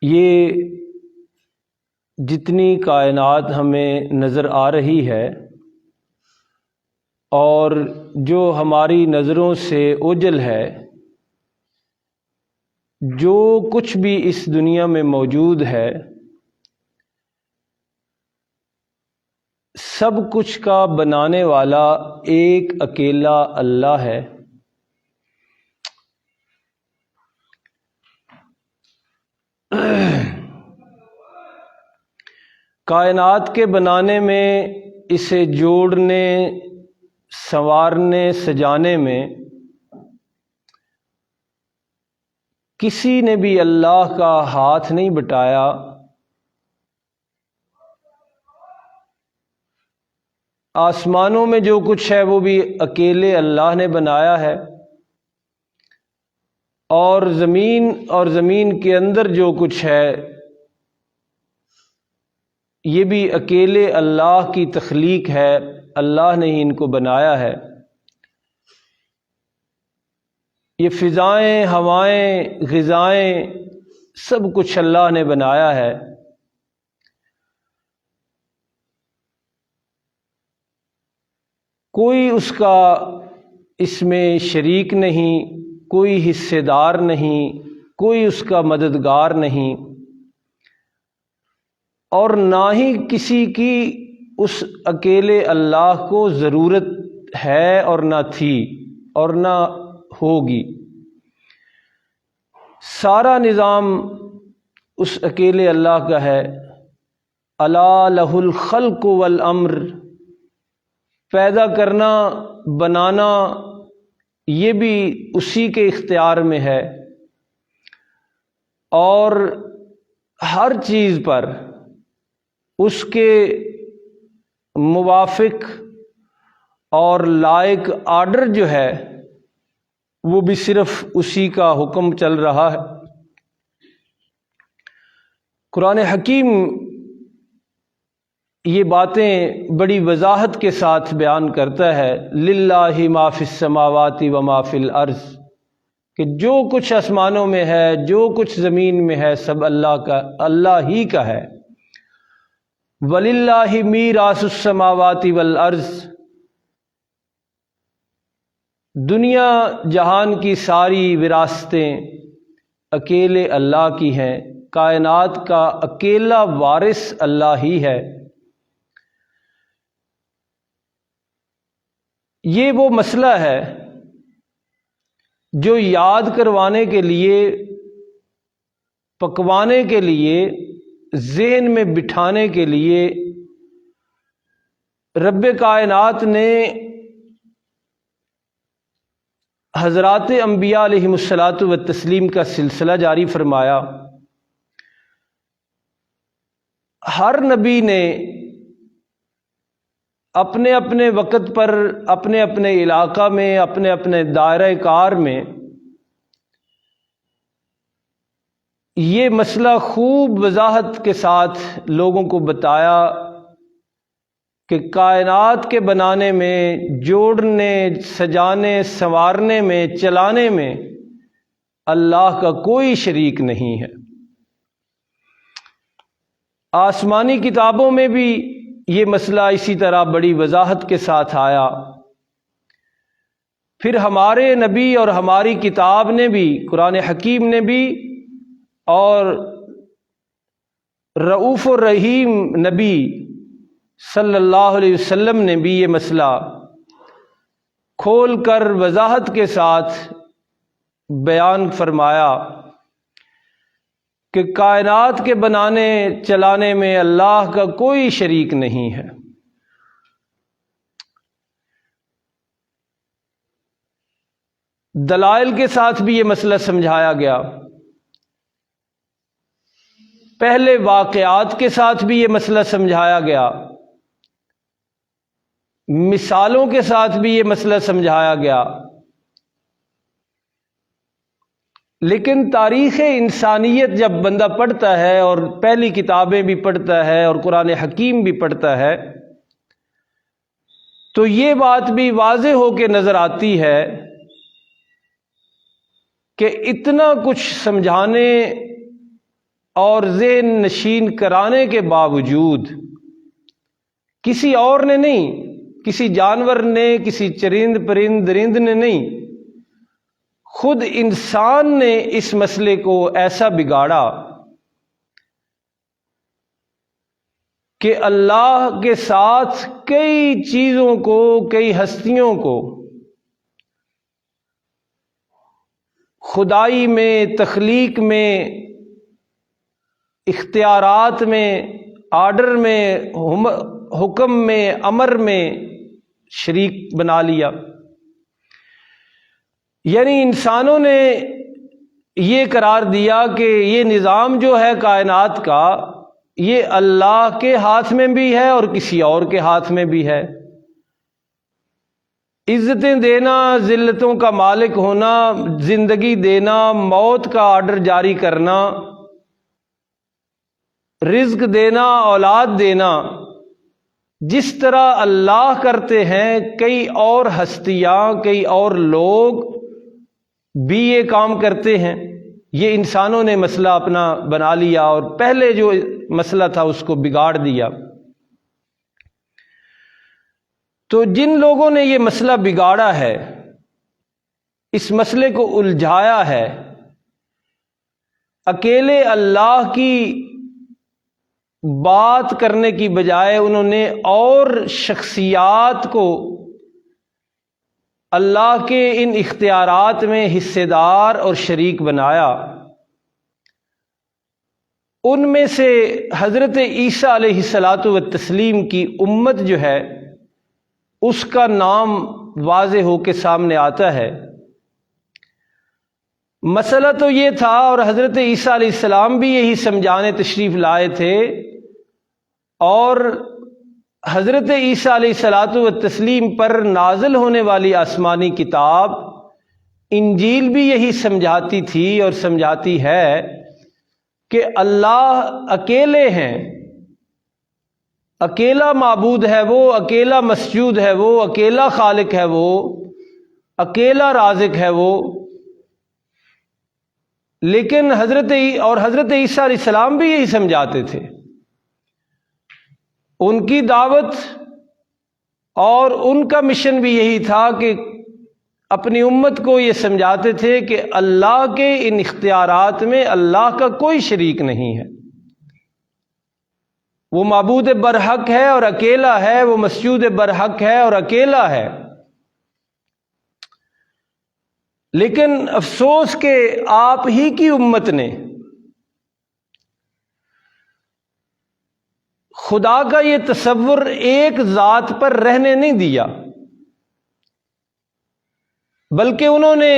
یہ جتنی کائنات ہمیں نظر آ رہی ہے اور جو ہماری نظروں سے اوجھل ہے، جو کچھ بھی اس دنیا میں موجود ہے، سب کچھ کا بنانے والا ایک اکیلا اللہ ہے۔ کائنات کے بنانے میں، اسے جوڑنے، سنوارنے، سجانے میں کسی نے بھی اللہ کا ہاتھ نہیں بٹایا۔ آسمانوں میں جو کچھ ہے وہ بھی اکیلے اللہ نے بنایا ہے، اور زمین کے اندر جو کچھ ہے یہ بھی اکیلے اللہ کی تخلیق ہے، اللہ نے ہی ان کو بنایا ہے۔ یہ فضائیں، ہوائیں، غذائیں، سب کچھ اللہ نے بنایا ہے۔ کوئی اس کا اس میں شریک نہیں، کوئی حصے دار نہیں، کوئی اس کا مددگار نہیں، اور نہ ہی کسی کی اس اکیلے اللہ کو ضرورت ہے، اور نہ تھی اور نہ ہوگی۔ سارا نظام اس اکیلے اللہ کا ہے۔ الا لہ الخلق والامر، پیدا کرنا، بنانا، یہ بھی اسی کے اختیار میں ہے، اور ہر چیز پر اس کے موافق اور لائق آرڈر جو ہے وہ بھی صرف اسی کا حکم چل رہا ہے۔ قرآن حکیم یہ باتیں بڑی وضاحت کے ساتھ بیان کرتا ہے، للہ ما فی السماوات و ما فی الارض، کہ جو کچھ آسمانوں میں ہے، جو کچھ زمین میں ہے، سب اللہ ہی کا ہے۔ وَلِلَّهِ مِيرَاثُ السَّمَاوَاتِ وَالْأَرْضِ، دنیا جہان کی ساری وراثتیں اکیلے اللہ کی ہیں، کائنات کا اکیلا وارث اللہ ہی ہے۔ یہ وہ مسئلہ ہے جو یاد کروانے کے لیے، پکوانے کے لیے، ذہن میں بٹھانے کے لیے رب کائنات نے حضرات انبیاء علیہم الصلاۃ والتسلیم کا سلسلہ جاری فرمایا۔ ہر نبی نے اپنے اپنے وقت پر، اپنے اپنے علاقہ میں، اپنے اپنے دائرہ کار میں یہ مسئلہ خوب وضاحت کے ساتھ لوگوں کو بتایا کہ کائنات کے بنانے میں، جوڑنے، سجانے، سنوارنے میں، چلانے میں اللہ کا کوئی شریک نہیں ہے۔ آسمانی کتابوں میں بھی یہ مسئلہ اسی طرح بڑی وضاحت کے ساتھ آیا۔ پھر ہمارے نبی اور ہماری کتاب نے بھی، قرآن حکیم نے بھی، اور رؤوف الرحیم نبی صلی اللہ علیہ وسلم نے بھی یہ مسئلہ کھول کر وضاحت کے ساتھ بیان فرمایا کہ کائنات کے بنانے چلانے میں اللہ کا کوئی شریک نہیں ہے۔ دلائل کے ساتھ بھی یہ مسئلہ سمجھایا گیا، پہلے واقعات کے ساتھ بھی یہ مسئلہ سمجھایا گیا، مثالوں کے ساتھ بھی یہ مسئلہ سمجھایا گیا۔ لیکن تاریخ انسانیت جب بندہ پڑھتا ہے، اور پہلی کتابیں بھی پڑھتا ہے اور قرآن حکیم بھی پڑھتا ہے، تو یہ بات بھی واضح ہو کے نظر آتی ہے کہ اتنا کچھ سمجھانے اور ذہن نشین کرانے کے باوجود کسی اور نے نہیں، کسی جانور نے، کسی چرند پرند درند نے نہیں، خود انسان نے اس مسئلے کو ایسا بگاڑا کہ اللہ کے ساتھ کئی چیزوں کو، کئی ہستیوں کو خدائی میں، تخلیق میں، اختیارات میں، آرڈر میں، حکم میں، امر میں شریک بنا لیا۔ یعنی انسانوں نے یہ قرار دیا کہ یہ نظام جو ہے کائنات کا، یہ اللہ کے ہاتھ میں بھی ہے اور کسی اور کے ہاتھ میں بھی ہے۔ عزتیں دینا، ذلتوں کا مالک ہونا، زندگی دینا، موت کا آرڈر جاری کرنا، رزق دینا، اولاد دینا، جس طرح اللہ کرتے ہیں، کئی اور ہستیاں، کئی اور لوگ بھی یہ کام کرتے ہیں۔ یہ انسانوں نے مسئلہ اپنا بنا لیا اور پہلے جو مسئلہ تھا اس کو بگاڑ دیا۔ تو جن لوگوں نے یہ مسئلہ بگاڑا ہے، اس مسئلے کو الجھایا ہے، اکیلے اللہ کی بات کرنے کی بجائے انہوں نے اور شخصیات کو اللہ کے ان اختیارات میں حصے دار اور شریک بنایا۔ ان میں سے حضرت عیسیٰ علیہ الصلاۃ والتسلیم کی امت جو ہے، اس کا نام واضح ہو کے سامنے آتا ہے۔ مسئلہ تو یہ تھا، اور حضرت عیسیٰ علیہ السلام بھی یہی سمجھانے تشریف لائے تھے، اور حضرت عیسیٰ علیہ الصلاۃ والتسلیم پر نازل ہونے والی آسمانی کتاب انجیل بھی یہی سمجھاتی تھی اور سمجھاتی ہے کہ اللہ اکیلے ہیں، اکیلا معبود ہے وہ، اکیلا مسجود ہے وہ، اکیلا خالق ہے وہ، اکیلا رازق ہے وہ۔ لیکن حضرت عیسیٰ علیہ السلام بھی یہی سمجھاتے تھے۔ ان کی دعوت اور ان کا مشن بھی یہی تھا کہ اپنی امت کو یہ سمجھاتے تھے کہ اللہ کے ان اختیارات میں اللہ کا کوئی شریک نہیں ہے، وہ معبود برحق ہے اور اکیلا ہے، وہ مسجود برحق ہے اور اکیلا ہے۔ لیکن افسوس کہ آپ ہی کی امت نے خدا کا یہ تصور ایک ذات پر رہنے نہیں دیا، بلکہ انہوں نے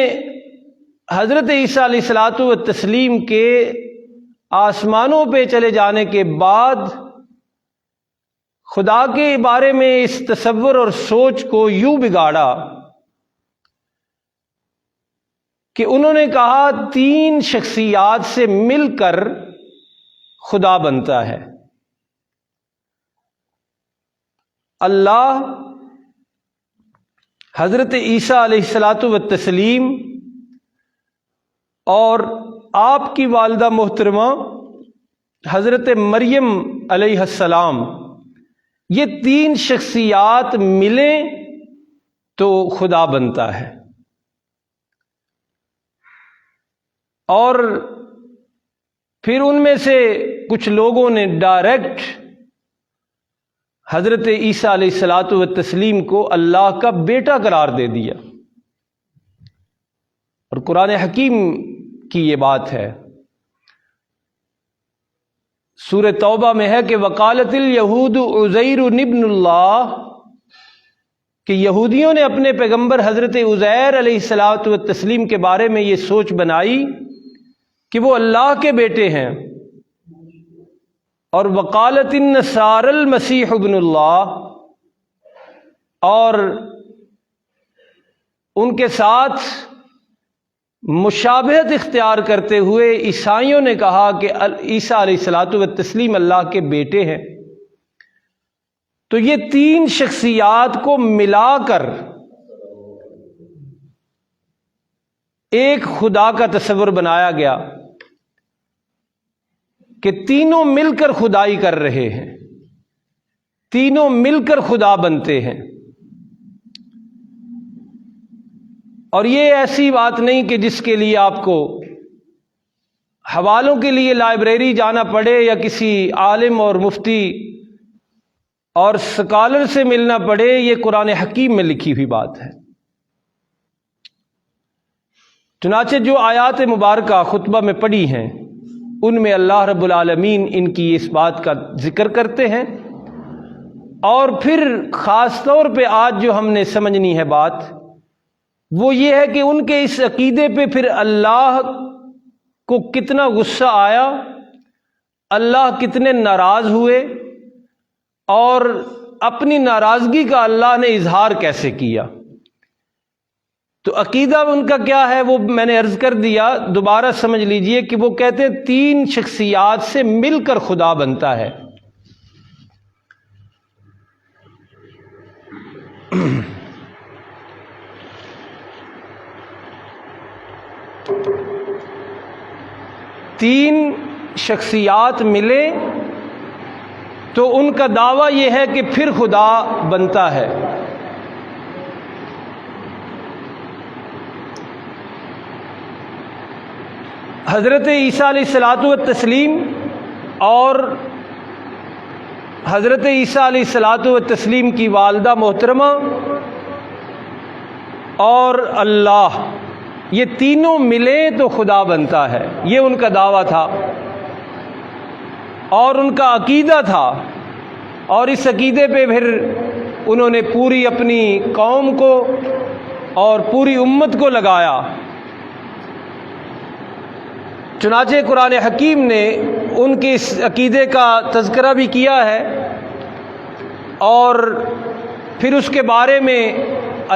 حضرت عیسیٰ علیہ الصلاۃ والتسلیم کے آسمانوں پہ چلے جانے کے بعد خدا کے بارے میں اس تصور اور سوچ کو یوں بگاڑا کہ انہوں نے کہا 3 شخصیات سے مل کر خدا بنتا ہے، اللہ، حضرت عیسیٰ علیہ الصلاۃ والتسلیم اور آپ کی والدہ محترمہ حضرت مریم علیہ السلام۔ یہ 3 شخصیات ملیں تو خدا بنتا ہے۔ اور پھر ان میں سے کچھ لوگوں نے ڈائریکٹ حضرت عیسیٰ علیہ الصلاۃ والتسلیم کو اللہ کا بیٹا قرار دے دیا، اور قرآن حکیم کی یہ بات ہے۔ سورہ توبہ میں ہے کہ وقالت الیہود عزیر ابن اللہ، کہ یہودیوں نے اپنے پیغمبر حضرت عزیر علیہ الصلاۃ والتسلیم کے بارے میں یہ سوچ بنائی کہ وہ اللہ کے بیٹے ہیں۔ اور وقالت النصارى المسیح ابن اللہ، اور ان کے ساتھ مشابہت اختیار کرتے ہوئے عیسائیوں نے کہا کہ عیسیٰ علیہ الصلاۃ والتسلیم اللہ کے بیٹے ہیں۔ تو یہ 3 شخصیات کو ملا کر ایک خدا کا تصور بنایا گیا کہ تینوں مل کر خدائی کر رہے ہیں، تینوں مل کر خدا بنتے ہیں۔ اور یہ ایسی بات نہیں کہ جس کے لیے آپ کو حوالوں کے لیے لائبریری جانا پڑے یا کسی عالم اور مفتی اور سکالر سے ملنا پڑے، یہ قرآن حکیم میں لکھی ہوئی بات ہے۔ چنانچہ جو آیات مبارکہ خطبہ میں پڑھی ہیں ان میں اللہ رب العالمین ان کی اس بات کا ذکر کرتے ہیں، اور پھر خاص طور پہ آج جو ہم نے سمجھنی ہے بات وہ یہ ہے کہ ان کے اس عقیدے پہ پھر اللہ کو کتنا غصہ آیا، اللہ کتنے ناراض ہوئے، اور اپنی ناراضگی کا اللہ نے اظہار کیسے کیا۔ تو عقیدہ ان کا کیا ہے وہ میں نے عرض کر دیا، دوبارہ سمجھ لیجئے کہ وہ کہتے ہیں تین شخصیات سے مل کر خدا بنتا ہے۔ تین شخصیات ملے تو ان کا دعویٰ یہ ہے کہ پھر خدا بنتا ہے۔ حضرت عیسیٰ علیہ الصلاۃ والتسلیم اور حضرت عیسیٰ علیہ الصلاۃ والتسلیم کی والدہ محترمہ اور اللہ، یہ تینوں ملے تو خدا بنتا ہے، یہ ان کا دعویٰ تھا اور ان کا عقیدہ تھا، اور اس عقیدے پہ پھر انہوں نے پوری اپنی قوم کو اور پوری امت کو لگایا۔ چنانچہ قرآن حکیم نے ان کے اس عقیدے کا تذکرہ بھی کیا ہے، اور پھر اس کے بارے میں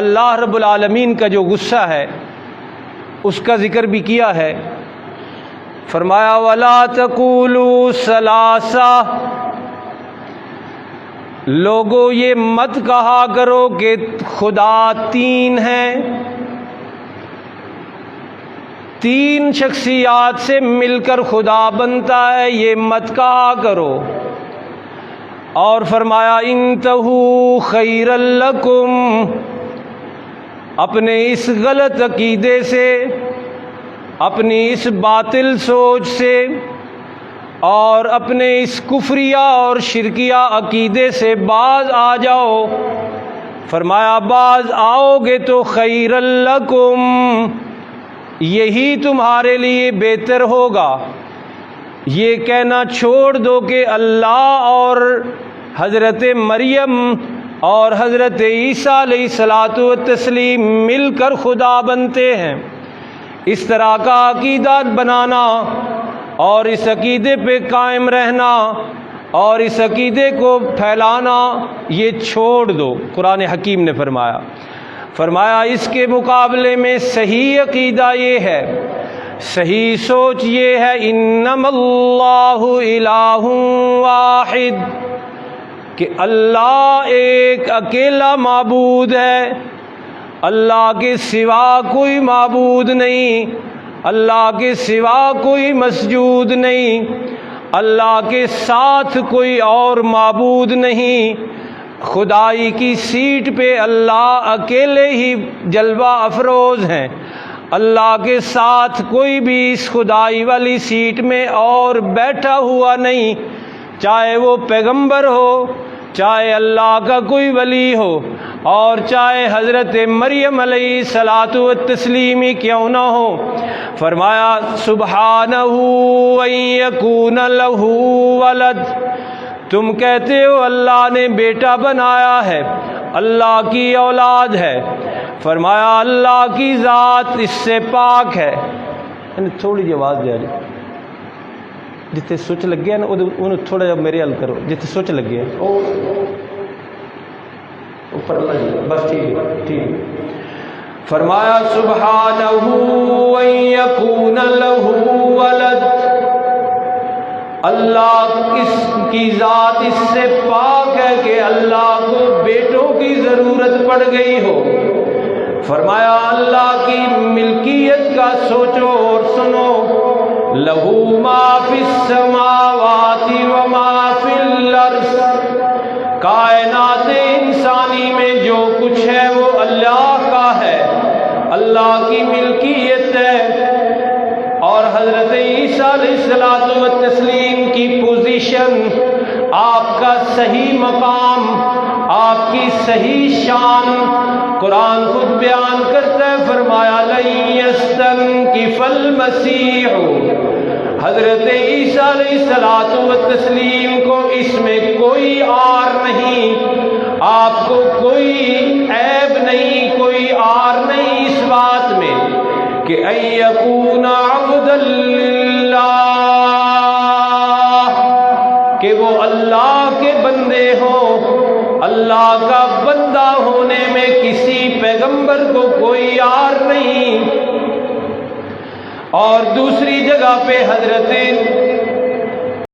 اللہ رب العالمین کا جو غصہ ہے اس کا ذکر بھی کیا ہے۔ فرمایا وَلَا تَقُولُوا ثَلَاثَةٌ، لوگو یہ مت کہا کرو کہ خدا تین ہیں، تین شخصیات سے مل کر خدا بنتا ہے، یہ مت کہا کرو۔ اور فرمایا انتہوا خیرا لکم، اپنے اس غلط عقیدے سے، اپنی اس باطل سوچ سے اور اپنے اس کفریہ اور شرکیہ عقیدے سے باز آ جاؤ۔ فرمایا باز آؤ گے تو خیرا لکم، یہی تمہارے لیے بہتر ہوگا۔ یہ کہنا چھوڑ دو کہ اللہ اور حضرت مریم اور حضرت عیسیٰ علیہ الصلاۃ والتسلیم مل کر خدا بنتے ہیں، اس طرح کا عقیدہ بنانا اور اس عقیدے پہ قائم رہنا اور اس عقیدے کو پھیلانا یہ چھوڑ دو۔ قرآن حکیم نے فرمایا اس کے مقابلے میں صحیح عقیدہ یہ ہے، صحیح سوچ یہ ہے، انما اللہ الہ واحد، کہ اللہ ایک اکیلا معبود ہے، اللہ کے سوا کوئی معبود نہیں، اللہ کے سوا کوئی مسجود نہیں، اللہ کے ساتھ کوئی اور معبود نہیں۔ خدائی کی سیٹ پہ اللہ اکیلے ہی جلوہ افروز ہیں، اللہ کے ساتھ کوئی بھی اس خدائی والی سیٹ میں اور بیٹھا ہوا نہیں، چاہے وہ پیغمبر ہو، چاہے اللہ کا کوئی ولی ہو، اور چاہے حضرت مریم علیہ الصلاۃ والتسلیم ہی کیوں نہ ہو۔ فرمایا سبحانہ ان یکون لہ ولد، تم کہتے ہو اللہ نے بیٹا بنایا ہے، اللہ کی اولاد ہے۔ فرمایا اللہ کی ذات اس سے پاک ہے۔ تھوڑی جی آواز دیا جی، جتنے سوچ لگ گیا نا انہوں تھوڑا جا میرے حل کرو، جتنے سوچ لگ گیا اوپر بس ٹھیک۔ فرمایا سبحانہ ان یکون لہ ولد، اللہ اس کی ذات اس سے پاک ہے کہ اللہ کو بیٹوں کی ضرورت پڑ گئی ہو۔ فرمایا اللہ کی ملکیت کا سوچو اور سنو، لہو ما فی السماوات و ما فی الارض، کائنات انسانی میں جو کچھ ہے وہ اللہ کا ہے، اللہ کی ملکیت ہے۔ اور حضرت عیسیٰ علیہ السلام کی پوزیشن، آپ کا صحیح مقام، آپ کی صحیح شان قرآن خود بیان کرتا ہے، فرمایا لن یستنکف المسیح، حضرت عیسیٰ علیہ السلام کو اس میں کوئی عار نہیں، آپ کو کوئی عیب نہیں، کوئی عار نہیں اس بات میں کہ ان یکون عبدا للہ، کہ وہ اللہ کے بندے ہوں، اللہ کا بندہ ہونے میں کسی پیغمبر کو کوئی عار نہیں۔ اور دوسری جگہ پہ حضرت